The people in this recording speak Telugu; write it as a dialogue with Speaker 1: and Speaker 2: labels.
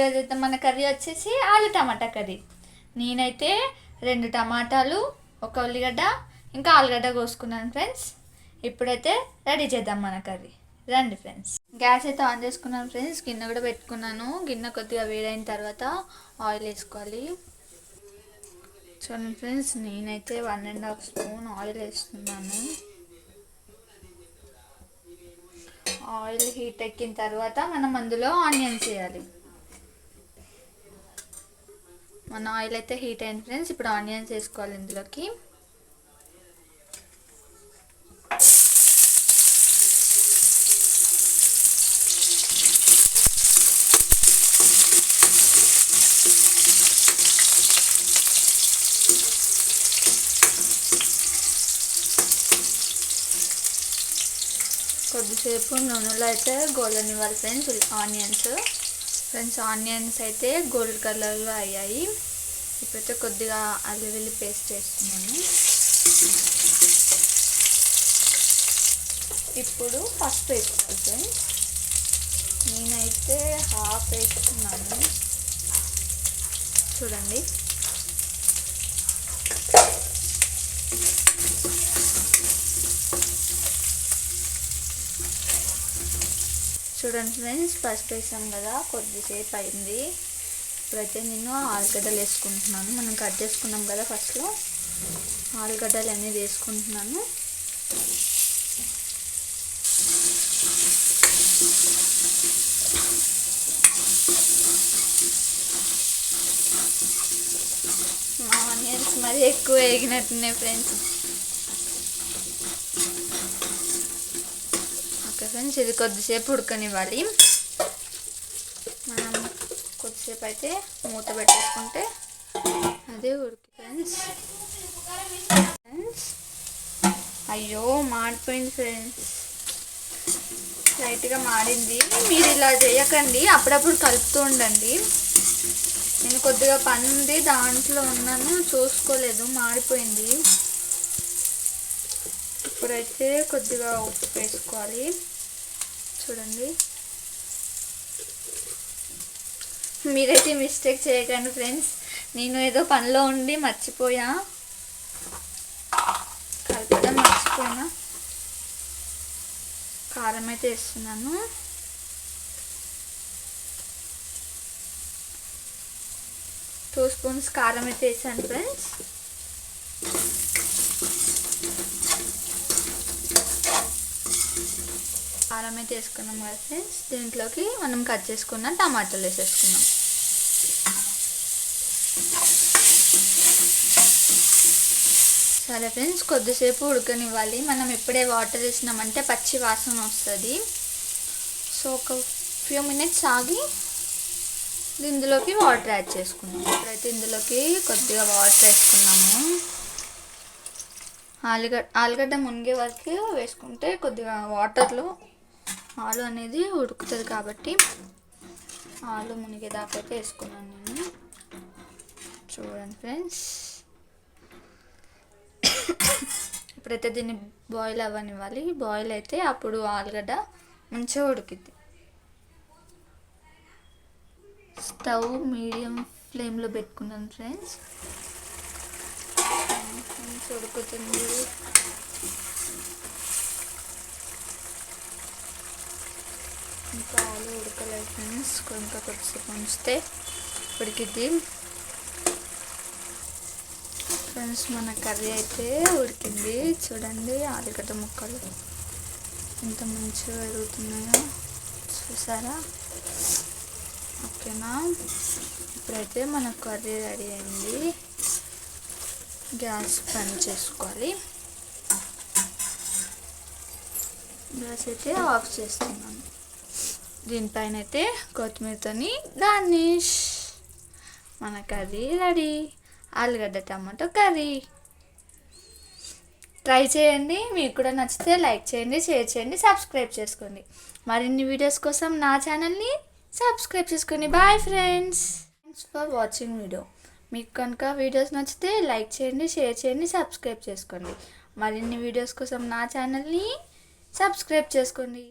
Speaker 1: ఈరోజు అయితే మన కర్రీ వచ్చేసి ఆలు టమాటా కర్రీ. నేనైతే 2 టమాటాలు, 1 ఉల్లిగడ్డ, ఇంకా ఆలుగడ్డ కోసుకున్నాను ఫ్రెండ్స్. ఇప్పుడైతే రెడీ చేద్దాం మన కర్రీ. రండి ఫ్రెండ్స్. గ్యాస్ అయితే ఆన్ చేసుకున్నాను ఫ్రెండ్స్. గిన్నె కూడా పెట్టుకున్నాను. గిన్నె కొద్దిగా వేడైన తర్వాత ఆయిల్ వేసుకోవాలి. చూడండి ఫ్రెండ్స్, నేనైతే 1.5 స్పూన్ ఆయిల్ వేస్తున్నాను. ఆయిల్ హీట్ ఎక్కిన తర్వాత మనం అందులో ఆనియన్స్ వేయాలి. మన ఆయిల్ అయితే హీట్ అయింది ఫ్రెండ్స్. ఇప్పుడు ఆనియన్స్ వేసుకోవాలి ఇందులోకి. కొద్దిసేపు నూనెలో అయితే గోల్డెన్ ఇవ్వాలి ఫ్రెండ్స్ ఫ్రెండ్స్ ఆనియన్స్ అయితే గోల్డ్ కలర్లో అయ్యాయి. ఇప్పుడైతే కొద్దిగా అల్లం వెల్లుల్లి పేస్ట్ వేస్తున్నాను. ఇప్పుడు పసుపు వేసుకోవాలి ఫ్రెండ్స్. నేనైతే హాఫ్ వేస్తున్నాను. చూడండి, చూడండి ఫ్రెండ్స్, పసుపు వేసాం కదా, కొద్దిసేపు అయింది. ఇప్పుడైతే నేను ఆలుగడ్డలు వేసుకుంటున్నాను. మనం కట్ చేసుకున్నాం కదా ఫస్ట్లో, ఆలుగడ్డలు అన్నీ వేసుకుంటున్నాను. ఆనియన్స్ మరి ఎక్కువ వేగినట్టున్నాయి ఫ్రెండ్స్. ఓకే ఫ్రెండ్స్, ఇది కొద్దిసేపు ఉడకనివ్వాలి. మనం కొద్దిసేపు అయితే మూత పెట్టేసుకుంటే అదే ఉడికి ఫ్రెండ్స్. అయ్యో మాడిపోయింది ఫ్రెండ్స్, లైట్గా మాడింది. మీరు ఇలా చేయకండి, అప్పుడప్పుడు కలుపుతూ ఉండండి. నేను కొద్దిగా పని ఉంది, దాంట్లో ఉన్నాను, చూసుకోలేదు, మాడిపోయింది. ఇప్పుడైతే కొద్దిగా ఉప్పు వేసుకోవాలి. చూడండి, మీరైతే మిస్టేక్ చేయకండి ఫ్రెండ్స్. నేను ఏదో పనిలో ఉండి మర్చిపోయా, కలపడం మర్చిపోయినా. కారం అయితే వేస్తున్నాను. టూ స్పూన్స్ కారం అయితే వేసాను ఫ్రెండ్స్. కారం అయితే వేసుకున్నాం కదా ఫ్రెండ్స్. దీంట్లోకి మనం కట్ చేసుకున్న టమాటాలు వేసేసుకున్నాం. సరే ఫ్రెండ్స్, కొద్దిసేపు ఉడకనివ్వాలి. మనం ఎప్పుడే వాటర్ వేసినామంటే పచ్చి వాసన వస్తుంది. సో ఒక ఫ్యూ మినిట్స్ ఆగి ఇందులోకి వాటర్ యాడ్ చేసుకున్నాం. ఇప్పుడైతే ఇందులోకి కొద్దిగా వాటర్ వేసుకున్నాము. ఆలుగడ్డ మునిగే వరకు వేసుకుంటే కొద్దిగా వాటర్లో ఆలు అనేది ఉడుకుతుంది కాబట్టి ఆలు మునిగేదాకా అయితే వేసుకున్నాను నేను. చూడండి ఫ్రెండ్స్, ఇప్పుడైతే దీన్ని బాయిల్ అవ్వనివ్వాలి. బాయిల్ అయితే అప్పుడు ఆలుగడ్డ మంచిగా ఉడికిద్ది. స్టవ్ మీడియం ఫ్లేమ్లో పెట్టుకున్నాను ఫ్రెండ్స్. ఉడుకుతుంది. ఇంకా ఆలు ఉడకలేదు ఫ్రెండ్స్, ఇంకా కొద్దిసేపు ఉంచితే ఉడికిద్ది. ఫ్రెండ్స్, మన కర్రీ అయితే ఉడికింది. చూడండి, ఆలుగడ్డ ముక్కలు ఎంత మంచిగా ఎదుగుతున్నాయో చూసారా? ఓకేనా? ఇప్పుడైతే మన కర్రీ రెడీ అయింది. గ్యాస్ బంద్ చేసుకోవాలి. గ్యాస్ అయితే ఆఫ్ చేస్తున్నాను. దీనిపైన అయితే కొత్తిమీరతోని గార్నిష్. మన కర్రీ రెడీ, ఆలుగడ్డ టమాటో కర్రీ. ట్రై చేయండి. మీకు కూడా నచ్చితే లైక్ చేయండి, షేర్ చేయండి, సబ్స్క్రైబ్ చేసుకోండి. మరిన్ని వీడియోస్ కోసం నా ఛానల్ని సబ్స్క్రైబ్ చేసుకోండి. Bye friends. Thanks for watching video. మీకు కనుక వీడియోస్ నచ్చితే లైక్ చేయండి, షేర్ చేయండి, సబ్స్క్రైబ్ చేసుకోండి. మరిన్ని వీడియోస్ కోసం నా ఛానల్ని సబ్స్క్రైబ్ చేసుకోండి.